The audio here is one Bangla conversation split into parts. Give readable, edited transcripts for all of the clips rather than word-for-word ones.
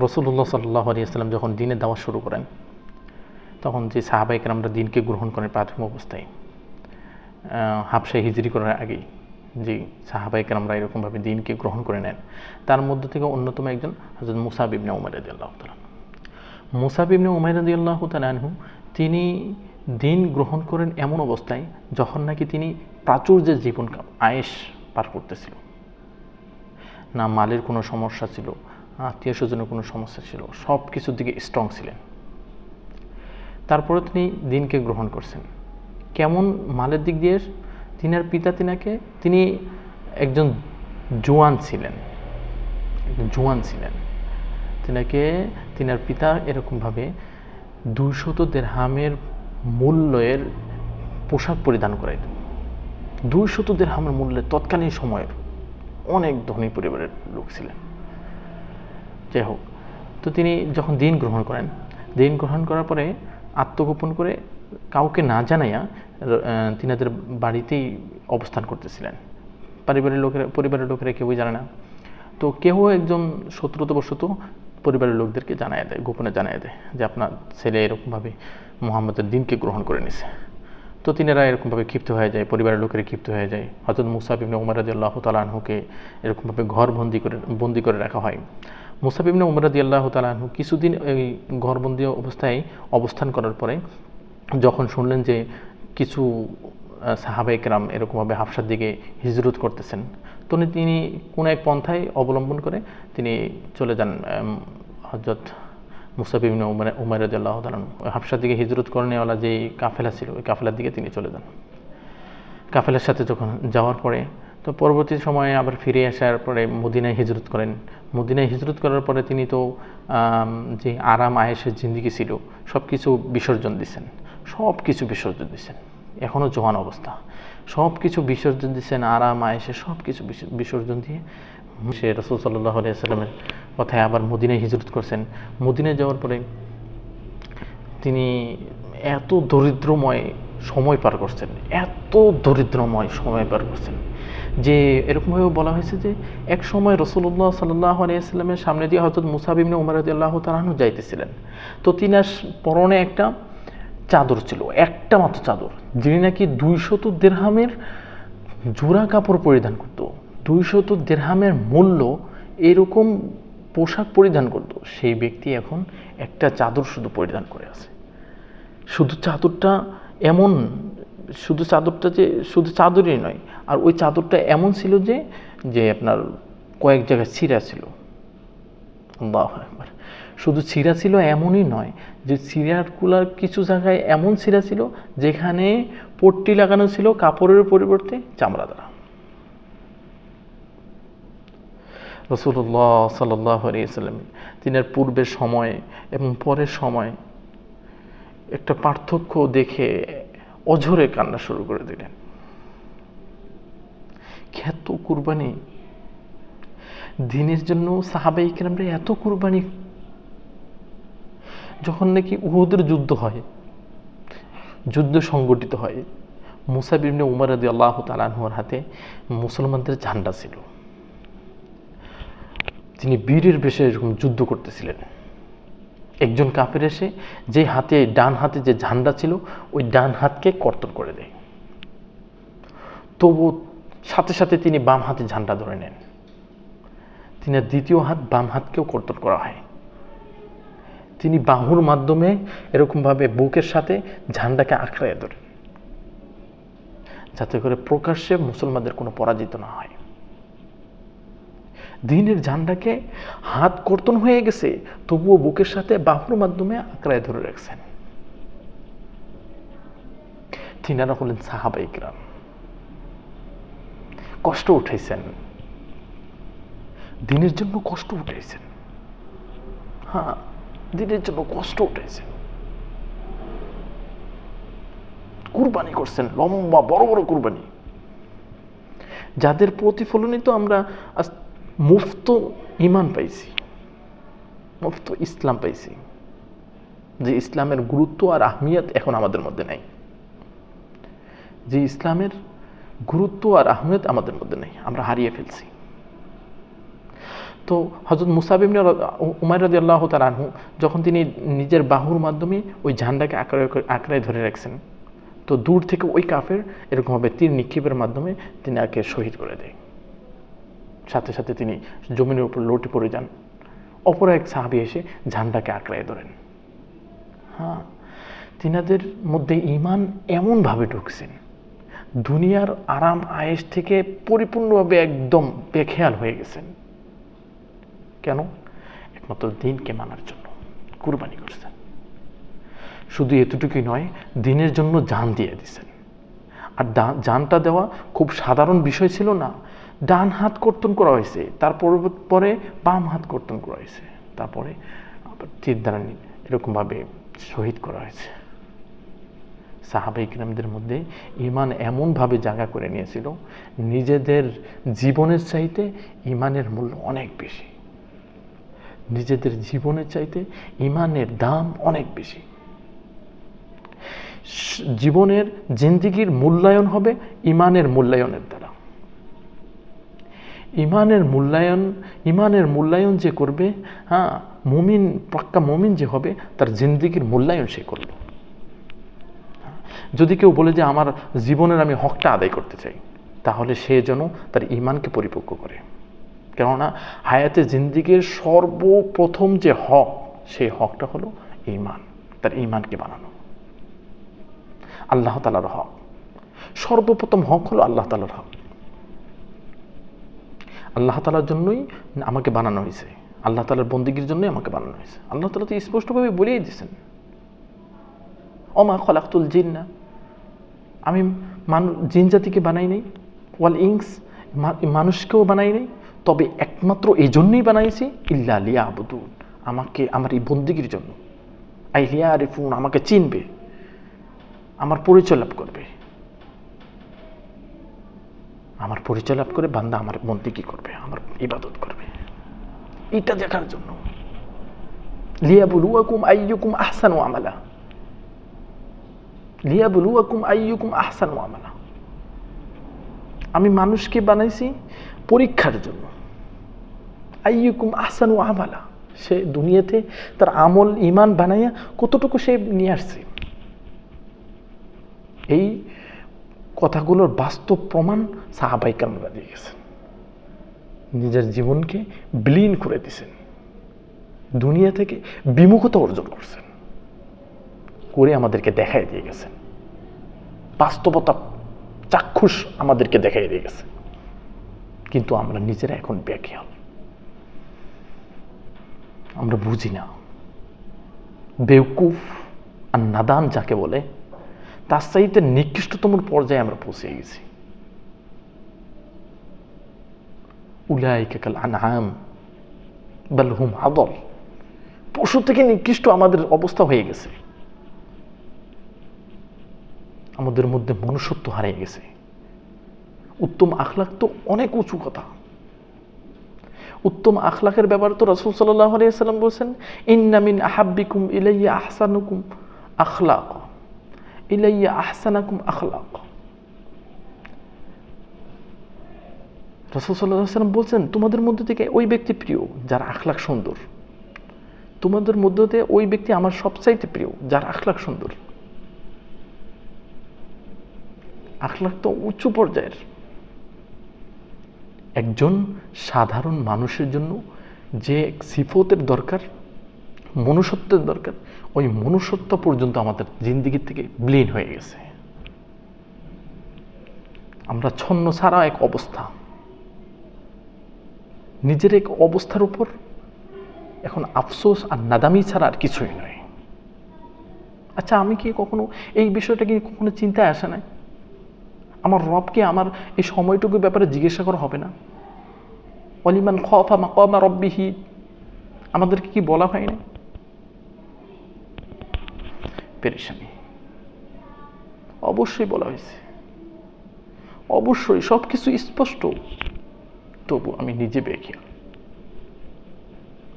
রাসূলুল্লাহ সাল্লাল্লাহু আলাইহি ওয়াসাল্লাম যখন দ্বীনের দাওয়াত শুরু করেন, তখন যে সাহাবায়ে কেরামরা দ্বীনকে গ্রহণ করেন প্রাথমিক অবস্থায়, হাবশায় হিজরি করার আগেই যে সাহাবায়ে কেরামরা এরকমভাবে দ্বীনকে গ্রহণ করে নেন, তার মধ্যে থেকে অন্যতম একজন হযরত মুসাব ইবনে উমাইর রাদিয়াল্লাহু তাআলা। মুসাব ইবনে উমাইর রাদিয়াল্লাহু তাআলা আনহু তিনি দ্বীন গ্রহণ করেন এমন অবস্থায় যখন নাকি তিনি প্রাচুর্যের জীবন আয়েশ পার করতেছিল, না মালের কোনো সমস্যা ছিল, আত্মীয় স্বজনের কোনো সমস্যা ছিল, সব কিছুর দিকে স্ট্রং ছিলেন। তারপরে তিনি দ্বীনকে গ্রহণ করছেন। কেমন মালের দিক দিয়ে? তিনার পিতা তিনি একজন জোয়ান ছিলেন, তিনার পিতা এরকমভাবে 200 দিরহামের মূল্যের পোশাক পরিধান করাইতেন। 200 দিরহামের মূল্যে তৎকালীন সময়ের অনেক ধনী পরিবারের লোক ছিলেন। যাই হোক, তো তিনি যখন দ্বীন গ্রহণ করার পরে আত্মগোপন করে কাউকে না জানাইয়া তিনাদের বাড়িতেই অবস্থান করতেছিলেন। পরিবারের লোকেরা কেউই জানে না। তো কেউ একজন শত্রুতাবশত পরিবারের লোকদেরকে গোপনে জানায় দেয় যে আপনার ছেলে এরকমভাবে মুহাম্মদের দ্বীনকে গ্রহণ করে নিছে। তো তিনারা এরকমভাবে ক্ষিপ্ত হয়ে যায়, পরিবারের লোকেরা ক্ষিপ্ত হয়ে যায়। হযরত মুসাব ইবনে উমাইর রাদিয়াল্লাহু তাআলা আনহুকে এরকমভাবে বন্দি করে রাখা হয়। মুসাব ইবনে উমাইর রাদিয়াল্লাহু তাআলা আনহু কিছুদিন এই ঘরবন্দি অবস্থায় অবস্থান করার পরে যখন শুনলেন যে কিছু সাহাবায়ে কেরাম এরকমভাবে হাবশার দিকে হিজরত করতেছেন, তো তিনি কোনো এক পন্থায় অবলম্বন করে তিনি চলে যান হযরত মুসাব ইবনে উমাইর রাদিয়াল্লাহু তাআলা হাবশার দিকে হিজরত করে নেওয়ালা যে কাফেলা ছিল, ওই কাফেলার দিকে তিনি চলে যান। কাফেলার সাথে যখন যাওয়ার পরে তো পরবর্তী সময়ে আবার ফিরে আসার পরে মদিনায় হিজরত করেন। মদিনায় হিজরত করার পরে তিনি তো যে আরাম আয়েশের জিন্দেগি ছিল সব কিছু বিসর্জন দিচ্ছেন, এখনও জোয়ান অবস্থা, সব কিছু বিসর্জন দিচ্ছেন, আরাম আয়েশের সব কিছু বিসর্জন দিয়ে সে রাসূল সাল্লাল্লাহু আলাইহি ওয়াসাল্লামের কথায় আবার মদিনায় হিজরত করছেন। মদিনায় যাওয়ার পরে তিনি এত দরিদ্রময় সময় পার করছেন যে এরকমভাবে বলা হয়েছে যে এক সময় রাসূলুল্লাহ সাল্লাল্লাহু আলাইহি ওয়াসাল্লামের সামনে দিয়ে হযরত মুসাব ইবনে উমাইর রাদিয়াল্লাহু তাআলা আনহু যাইতেছিলেন। তো তিনার পরনে একটা চাদর ছিল, একটা মাত্র চাদর, যিনি নাকি 200 দিরহামের জোড়া কাপড় পরিধান করত, 200 দিরহামের মূল্য এরকম পোশাক পরিধান করত, সেই ব্যক্তি এখন একটা চাদর শুধু পরিধান করে আছে। শুধু চাদরই নয়, আর ওই চাদরটা এমন ছিল যে আপনার কয়েক জায়গায় ছিঁড়া ছিল। আল্লাহু আকবার। শুধু ছিঁড়া ছিল এমনই নয়, যে ছিঁড়াগুলার কিছু জায়গায় এমন ছিঁড়া ছিল যেখানে পট্টি লাগানো ছিল কাপড়ের পরিবর্তে চামড়া দ্বারা। রাসূলুল্লাহ সাল্লাল্লাহু আলাইহি ওয়াসাল্লাম তিনার পূর্বের সময় এবং পরের সময় একটা পার্থক্য দেখে অঝরে কান্না শুরু করে দিলেন। এত কুরবানি দ্বীনের জন্য সাহাবায়ে কেরামরা, এত কুরবানি। যখন নাকি উহুদের যুদ্ধ সংগঠিত হয়, মুসাব ইবনে উমাইর রাদিয়াল্লাহু তাআলা আনহুর হাতে মুসলমানদের ঝান্ডা ছিল। তিনি বীরের বেশে এরকম যুদ্ধ করতেছিলেন। একজন কাফের এসে ডান হাতে যে ঝান্ডা ছিল ওই ডান হাতকে কর্তন করে দেয়, তবু সাথে সাথে তিনি বাম হাতে ঝান্ডা ধরে নেন। তিনি দ্বিতীয় হাত বাম হাতকেও কর্তন করা হয়। তিনি বাহুর মাধ্যমে এরকমভাবে বুকের সাথে ঝান্ডাকে আঁকড়ায় ধরেন, যাতে করে প্রকাশ্যে মুসলমানদের কোনো পরাজিত না হয়। দ্বীনের ঝান্ডাকে হাত কর্তন হয়ে গেছে, তবুও বুকের সাথে বাহুর মাধ্যমে আঁকড়ায় ধরে রাখছেন। তিনারা হলেন সাহাবায়ে কেরাম। কষ্ট উঠাইছেন, দ্বীনের জন্য কষ্ট উঠাইছেন। হ্যাঁ, দ্বীনের জন্য কষ্ট উঠাইছেন, কুরবানি করছেন, লম্বা বড় বড় কুরবানি, যাদের প্রতিফলনই তো আমরা আজ মুফত ঈমান পাইছি, মুফত ইসলাম পাইছি। যে ইসলামের গুরুত্ব আর আহমিয়ত এখন আমাদের মধ্যে নাই, যে ইসলামের গুরুত্ব আর আহমিয়ত আমাদের মধ্যে নেই, আমরা হারিয়ে ফেলছি। তো হযরত মুসাব ইবনে উমাইর রাদিয়াল্লাহু তাআলা আনহু যখন তিনি নিজের বাহুর মাধ্যমে ওই ঝান্ডাকে আঁকড়ায় ধরে রাখছেন, তো দূর থেকে ওই কাফের এরকমভাবে তীর নিক্ষেপের মাধ্যমে তিনি তাকে শহীদ করে দেয়। সাথে সাথে তিনি জমিনের উপর লটে পড়ে যান। অপর এক সাহাবী এসে ঝান্ডাকে আঁকড়ায় ধরেন। হ্যাঁ, তিনাদের মধ্যে ঈমান এমনভাবে ঢুকছেন, দুনিয়ার আরাম আয়েশ থেকে পরিপূর্ণভাবে একদম বেখেয়াল হয়ে গেছেন। কেন? একমাত্র দ্বীনকে মানার জন্য কুরবানি করছেন। শুধু এতটুকুই নয়, দ্বীনের জন্য জান দিয়ে দিয়েছেন। আর জানটা দেওয়া খুব সাধারণ বিষয় ছিল না। ডান হাত কর্তন করা হয়েছে, পরে বাম হাত কর্তন করা হয়েছে, তারপরে আবার তীর দ্বারা এরকমভাবে শহীদ করা হয়েছে। সাহাবায়ে কিরামদের মধ্যে ঈমান এমনভাবে জায়গা করে নিয়েছিল, নিজেদের জীবনের চাইতে ঈমানের মূল্য অনেক বেশি। নিজেদের জীবনের চাইতে ঈমানের দাম অনেক বেশি। জীবনের জিন্দেগির মূল্যায়ন হবে ঈমানের মূল্যায়নের দ্বারা। ঈমানের মূল্যায়ন যে করবে, হ্যাঁ, মুমিন, পাক্কা মুমিন যে হবে, তার জিন্দেগির মূল্যায়ন সে করবে। যদি কেউ বলে যে আমার জীবনের আমি হকটা আদায় করতে চাই, তাহলে সে যেন তার ঈমানকে পরিপক্ক করে। কেননা হায়াতে জিন্দেগির সর্বপ্রথম যে হক, সেই হকটা হলো ঈমান, তার ঈমানকে বানানো। আল্লাহ তাআলার হক, সর্বপ্রথম হক হলো আল্লাহ তাআলার হক। আল্লাহ তাআলার জন্যই আমাকে বানানো হয়েছে, আল্লাহ তাআলার বন্দেগীর জন্যই আমাকে বানানো হয়েছে। আল্লাহ তাআলা তো স্পষ্টভাবে বলেই দিয়েছেন, ওমা খলাকতুল জিন্না, আমি জিন জাতিকে বানাই নাই, ওয়াল ইনস, মানুষকেও বানাই নাই, তবে একমাত্র এই জন্যই বানাইছি ইল্লা লিয়াবুদুন, আমাকে আমার এই বন্দেগীর জন্য। আই লিয়ারিফুন, আমাকে চিনবে, আমার পরিচয় লাভ করবে, আমার পরিচয় লাভ করে বান্দা আমার বন্দেগী করবে, আমার ইবাদত করবে, এটা দেখার জন্য। লিয়াবলুয়াকুম আইয়ুকুম আহসানু আমালা, লিয়াবলুয়াকুম আইয়ুকুম আহসানু আমালা, আমি মানুষকে বানাইছি পরীক্ষার জন্য। আইয়ুকুম আহসানু আমালা, সে দুনিয়াতে তার আমল ঈমান বানাইয়া কতটুকু সে নিয়ে আসছে। এই কথাগুলোর বাস্তব প্রমাণ সাহাবায়ে কেরামরা দিয়ে গেছেন। নিজের জীবনকে বিলীন করে দিয়েছেন, দুনিয়া থেকে বিমুখতা অর্জন করছেন, করে আমাদেরকে দেখাই দিয়ে গেছেন, বাস্তবতা চাক্ষুষ আমাদেরকে দেখাই দিয়ে গেছে। কিন্তু আমরা নিজেরা এখন বেখেয়াল, আমরা বুঝি না। বেওকুফ আর নাদান যাকে বলে, তার চাইতে নিকৃষ্টতম পর্যায়ে আমরা পৌঁছে গেছি। উলাইকা কাল আনআম বাল হুম আদল, পশু থেকে নিকৃষ্ট আমাদের অবস্থা হয়ে গেছে। আমাদের মধ্যে মনুষ্যত্ব হারিয়ে গেছে। উত্তম আখলাক তো অনেক উঁচু কথা। উত্তম আখলাকের ব্যাপারে তো রাসূল সাল্লাল্লাহু আলাইহি ওয়াসাল্লাম বলেছেন, ইন্না মিন আহাব্বিকুম ইলাইয়া আহসানুকুম আখলাক, ইলাইয়া আহসানাকুম আখলাক। রাসূল সাল্লাল্লাহু আলাইহি ওয়াসাল্লাম বলছেন, তোমাদের মধ্যে থেকে ওই ব্যক্তি প্রিয় যার আখলাক সুন্দর, তোমাদের মধ্যে ওই ব্যক্তি আমার সবচাইতে প্রিয় যার আখলাক সুন্দর। আখলাক তো উচ্চ পর্যায়ের। একজন সাধারণ মানুষের জন্য যে সিফতের দরকার, মনুষ্যত্বের দরকার, ওই মনুষ্যত্ব পর্যন্ত আমাদের জিন্দেগি থেকে বিলীন হয়ে গেছে। আমরা ছন্ন ছাড়া এক অবস্থা, নিজের এক অবস্থার উপর এখন আফসোস আর নাদামি ছাড়া আর কিছুই নয়। আচ্ছা, আমি কি কখনো এই বিষয়টা কি কখনো চিন্তায় আসে নাই? আমার রবকে আমার এই সময়টুকুর ব্যাপারে জিজ্ঞাসা করা হবে না? ওয়ালিমান খাফা মাকামা রাব্বিহি, আমাদেরকে কি বলা হয় না? পেরেশানি অবশ্যই বলা হয়েছে, অবশ্যই সবকিছু স্পষ্ট, তবু আমি নিজে বেখেয়াল।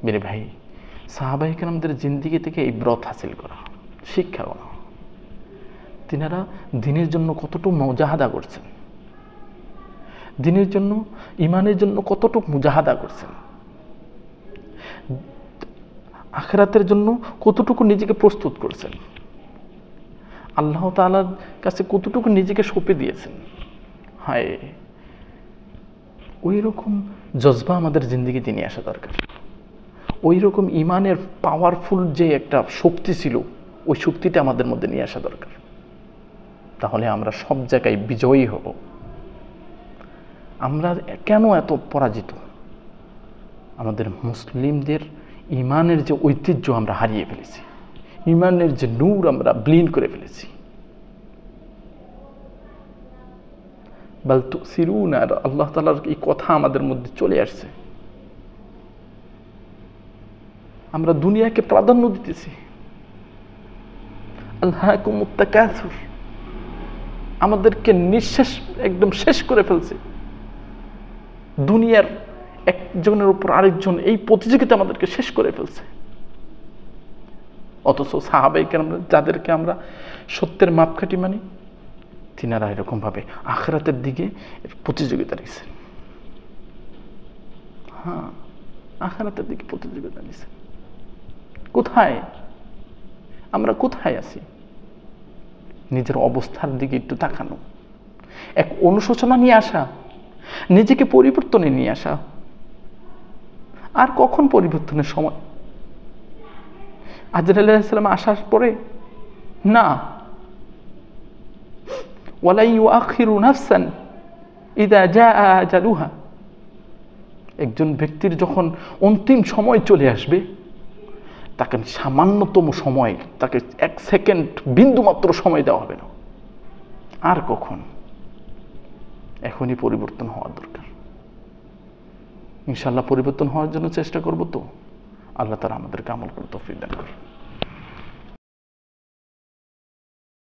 মেরে ভাই, সাহাবায়ে কেরামদের জিন্দেগি থেকে এই ব্রত হাসিল করা, শিক্ষা করা। তিনারা দ্বীনের জন্য কতটুকু মুজাহাদা করছেন, দ্বীনের জন্য, ঈমানের জন্য কতটুকু মুজাহাদা করছেন। আখিরাতের জন্য কতটুকু নিজেকে প্রস্তুত করেছেন, আল্লাহ তাআলার কাছে কতটুকু নিজেকে সঁপে দিয়েছেন। হায়, ওই রকম জজবা আমাদের জিন্দেগিতে নিয়ে আসা দরকার। ওই রকম ইমানের পাওয়ারফুল যে একটা শক্তি ছিল, ওই শক্তিটা আমাদের মধ্যে নিয়ে আসা দরকার। তাহলে আমরা সব জায়গায় বিজয়ী হব। আমরা কেন এত পরাজিত? আমাদের মুসলিমদের ইমানের যে ঐতিহ্য আমরা হারিয়ে ফেলেছি, ইমানের যে নূর আমরা ব্লিন করে ফেলেছি। বাল তুসিরুন, আর আল্লাহ তাআলার এই কথা আমাদের মধ্যে চলে আসছে। আমরা দুনিয়াকে প্রাধান্য দিতেছি। আলহাকুমুত তাকাসুর, আমাদেরকে নিঃশেষ একদম শেষ করে ফেলছে। দুনিয়ার একজনের উপর আরেকজন এই প্রতিযোগিতা আমাদেরকে শেষ করে ফেলছে। অথচ সাহাবায়ে কেরাম যাদেরকে আমরা সত্যের মাপকাঠি মানি, তিনারা এরকমভাবে আখিরাতের দিকে প্রতিযোগিতা নিয়েছেন। হ্যাঁ, আখিরাতের দিকে প্রতিযোগিতা নিয়েছেন। কোথায় আমরা, কোথায় আছি? নিজের অবস্থার দিকে একটু তাকানো, এক অনুশোচনা নিয়ে আসা, নিজেকে পরিবর্তনে নিয়ে আসা। আর কখন পরিবর্তনের সময়? আজরাইল আলাইহিস সালাম আসার পরে না। ওয়ালা ইউআখিরু নাফসান ইযা জাআ আজালুহা, একজন ব্যক্তির যখন অন্তিম সময় চলে আসবে, তাকে সামান্যতম সময়, তাকে এক সেকেন্ড বিন্দুমাত্র সময় দেওয়া হবে না। আর কখন? এখনই পরিবর্তন হওয়া দরকার। ইনশাআল্লাহ পরিবর্তন হওয়ার জন্য চেষ্টা করব। তো আল্লাহ তাআলা আমাদেরকে আমল করে তৌফিক দান করুন।